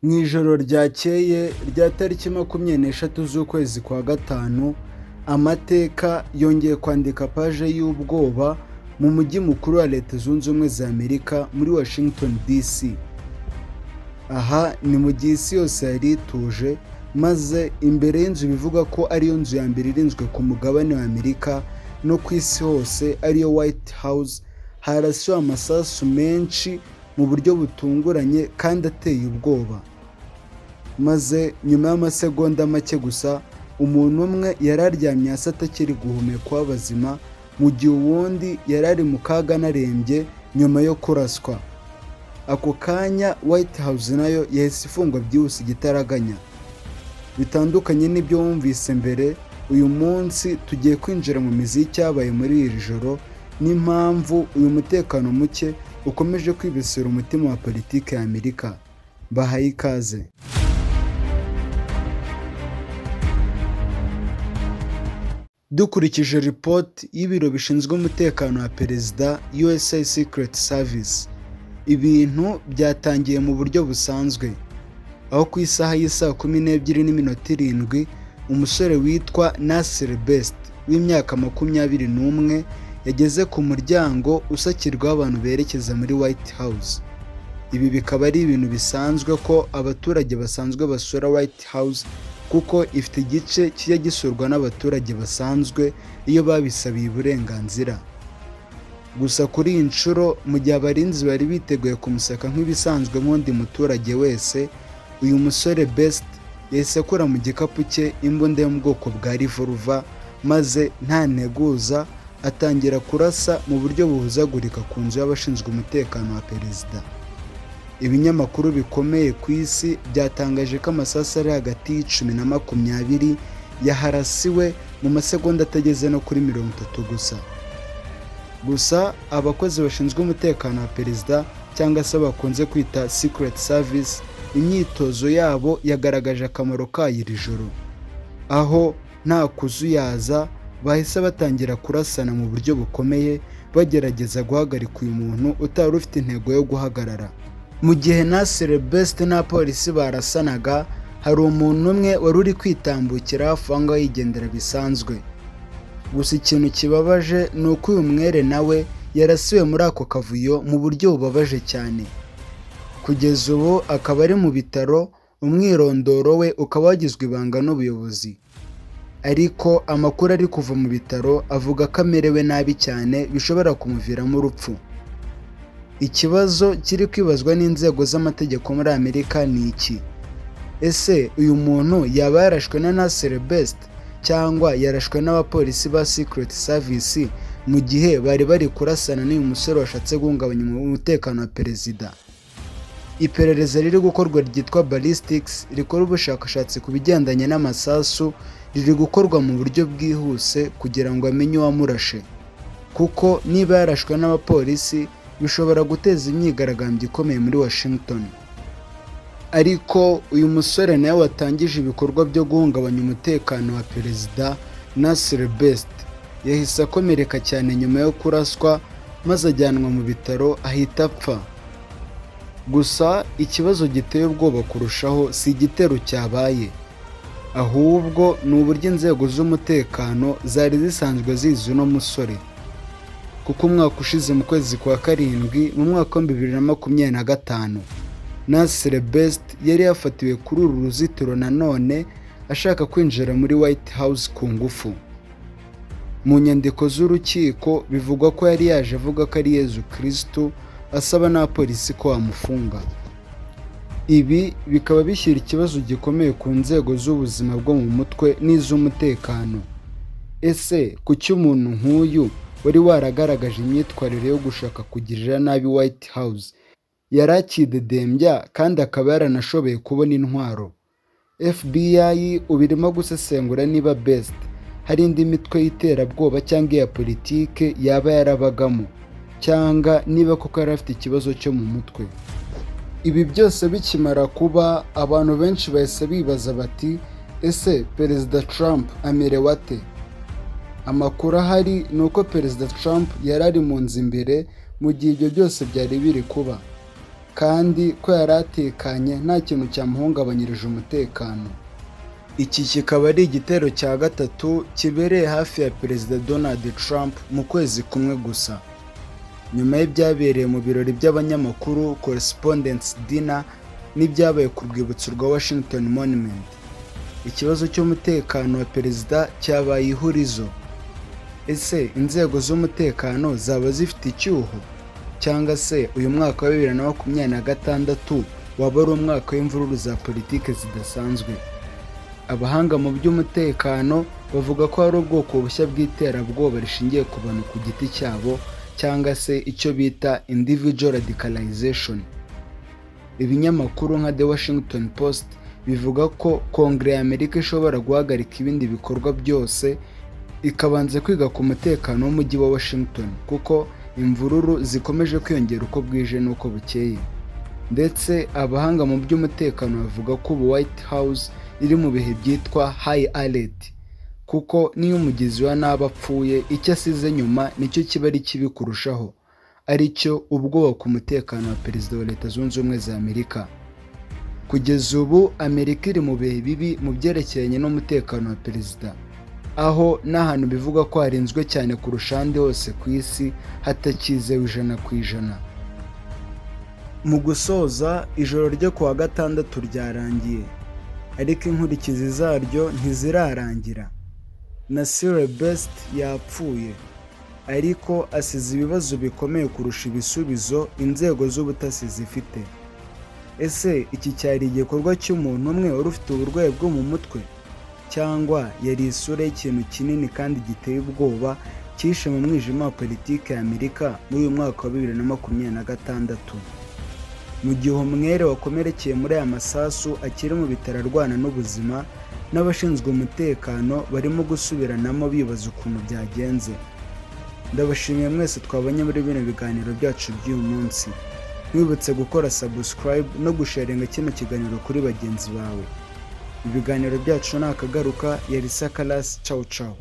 Mu ijoro ryakeye rya tariki 26 z'ukwezi kwa gatanu, amateka yongeye kwandika paje y'ubwoba mu mujyi mukuru wa Leta Zunze Ubumwe za Amerika muri Washington DC. Aha ni mu gihe isi yose yari ituje, maze imbere y'inzu bivuga ko ariyo nzu ya mbere irinzwe ku mugabane wa Amerika no ku isi hose ariyo White House, harasiwe amasasu menshi mu buryo butunguranye kandi ateye ubwoba. Maze nyuma y'amasegonda make gusa, umuntu umwe yari aryamye hasi atakiri guhumekwa w'abazima, mu gihe uwundi yari ari mu kaga anarembye nyuma yo kuraswa. Ako kanya White House nayo yahise ifungwa byihuse igitaraganya. Bitandukanye n'ibyo wumvise mbere, uyu munsi tugiye kwinjira mu mizi y'icyabaye muri iri joro n'impamvu uyu mutekano muke ukomeje kwibasira umutima wa politiki ya Amerika. Bahaye ikaze. Dukurikije ripoti y'ibiro bishinzwe umutekano wa perezida USA Secret Service, ibintu byatangiye mu buryo busanzwe, aho ku isaha y'isaa 12:07 umusore witwa Nasir Best w'imyaka 21 yageze ku muryango usakirwaho abantu berekeza muri White House. Ibi bikaba ari ibintu bisanzwe ko abaturage basanzwe basura White House, kuko ifite igice kijya gisurwa n'abaturage basanzwe iyo babisabiye uburenganzira. Gusa kuri iyi nshuro, mu gihe abarinzi bari biteguye kumusaka nk'ibisanzwe nk'undi muturage wese, uyu musore Best yahise akura mu gikapu cye imbunda yo mu bwoko bwa revolver, maze nta nteguza atangira kurasa mu buryo buhuzagurika ku nzu y'abashinzwe umutekano wa perezida. Ibinyamakuru bikomeye ku isi byatangaje ko amasasu ari hagati y'10 na 20 yaharasiwe mu masegonda atageze no kuri 30 gusa. Gusa abakozi bashinzwe umutekano wa perezida, cyangwa se bakunze kwita Secret Service, imyitozo yabo yagaragaje akamaro kayo iri joro, aho nta kuzuyaza bahise batangira kurasana mu buryo bukomeye, bagerageza guhagarika uyu muntu utari ufite intego yo guhagarara. Mu gihe Nasir Best n'abapolisi barasanaga, hari umuntu umwe wari uri kwitambukira hafi aho ngaho yigendera bisanzwe. Gusa ikintu kibabaje ni uko uyu mwere nawe yarasiwe muri ako kavuyo mu buryo bubabaje cyane. Kugeza ubu akaba ari mu bitaro, umwirondoro we ukaba wagizwe ibanga n'ubuyobozi. Ariko amakuru ari kuva mu bitaro avuga ko amerewe nabi cyane, bishobora kumuviramo urupfu. Ikibazo kiri kwibazwa n'inzego z'amategeko muri Amerika ni iki: ese uyu muntu yaba yarashwe na Nasir Best cyangwa yarashwe n'abapolisi ba Secret Service mu gihe bari bari kurasana n'uyu musore washatse guhungabanya umutekano wa perezida? Iperereza riri gukorwa ryitwa ballistics rikora ubushakashatsi ku bigendanye n'amasasu riri gukorwa mu buryo bwihuse kugira ngo amenye uwamurashe, kuko niba yarashwe n'abapolisi bishobora guteza imyigaragambyo ikomeye muri Washington. Ariko uyu musore nawe watangije ibikorwa byo guhungabanya umutekano wa perezida, Nasir Best, yahise akomereka cyane nyuma yo kuraswa, maze ajyanwa mu bitaro ahita apfa. Gusa ikibazo giteye ubwoba kurushaho si igitero cyabaye, ahubwo ni uburyo inzego z'umutekano zari zisanzwe zizi uno musore. Kuko umwaka ushize mu kwezi kwa karindwi mu mwaka wa 2025, Nasir Best yari yafatiwe kuri uru ruzitiro nanone ashaka kwinjira muri White House ku ngufu. Mu nyandiko z'urukiko bivugwa ko yari yaje avuga ko ari Yezu Kristo, asaba n'abapolisi ko bamufunga. Ibi bikaba bishyira ikibazo gikomeye ku nzego z'ubuzima bwo mu mutwe n'iz'umutekano. Ese kuki umuntu nk'uyu wari waragaragaje imyitwarire yo gushaka kugirira nabi White House yari akidedembya kandi akaba yaranashoboye kubona intwaro? FBI ubu irimo gusesengura niba Best hari indi mitwe y'iterabwoba cyangwa iya politike yaba yarabagamo, cyangwa niba koko yari afite ikibazo cyo mu mutwe. Ibi byose bikimara kuba, abantu benshi bahise bibaza bati, ese Perezida Trump amerewe ate? Amakuru ahari ni uko Perezida Trump yari ari mu nzu imbere mu gihe ibyo byose byari biri kuba. kandi ko yari atekanye nta kintu cyamuhungabanyirije umutekano. Iki kikaba ari igitero cya gatatu kibereye hafi ya Perezida Donald Trump mu kwezi kumwe gusa, nyuma y'ibyabereye mu birori by'abanyamakuru Correspondents' Dinner n'ibyabaye ku rwibutso rwa Washington Monument. Ikibazo cy'umutekano wa perezida cyabaye ihurizo. Ese inzego z'umutekano zaba zifite icyuho, cyangwa se uyu mwaka wa 2026 waba ari umwaka w'imvururu za politiki zidasanzwe? Abahanga mu by'umutekano bavuga ko hari ubwoko bushya bw'iterabwoba rishingiye ku bantu ku giti cyabo, cyangwa se icyo bita individual radicalization. Ibinyamakuru nka The Washington Post bivuga ko Kongere y'Amerika ishobora guhagarika ibindi bikorwa byose ikabanza kwiga ku mutekano w'umujyi wa Washington, kuko imvururu zikomeje kwiyongera uko bwije n'uko bukeye. Ndetse abahanga mu by'umutekano bavuga ko ubu White House iri mu bihe byitwa high alert, kuko niyo umugizi wa nabi apfuye icyo asize nyuma nicyo kiba ari kibi kurushaho, aricyo ubwoba ku mutekano wa perezida wa Leta Zunze Ubumwe za Amerika. Kugeza ubu Amerika iri mu bihe bibi mu byerekeranye n'umutekano wa perezida, aho n'ahantu bivuga ko harinzwe cyane kurusha ahandi hose ku isi hatakizewe 100%. Mu gusoza, ijoro ryo kuwa gatandatu ryarangiye, ariko inkurikizi zaryo ntizirarangira. Nasir Best yapfuye, ariko asize ibibazo bikomeye kurusha ibisubizo inzego z'ubutasi zifite. Ese iki cyari igikorwa cy'umuntu umwe wari ufite uburwayi bwo mu mutwe, cyangwa yari isura y'ikintu kinini kandi giteye ubwoba cyishe mu mwijima wa politiki ya Amerika muri uyu mwaka wa 2026? Mu gihe umwere wakomerekeye muri aya masasu akiri mu bitaro arwana n'ubuzima, n'abashinzwe umutekano barimo gusubiranamo bibaza ukuntu byagenze. Ndabashimiye mwese twabanye muri bino biganiro byacu by'uyu munsi. Mwibutse gukora subscribe no gusharinga kino kiganiro kuri bagenzi bawe. Ibiganiro byacu nakagaruka. Yari Sakalas. Ciao ciao.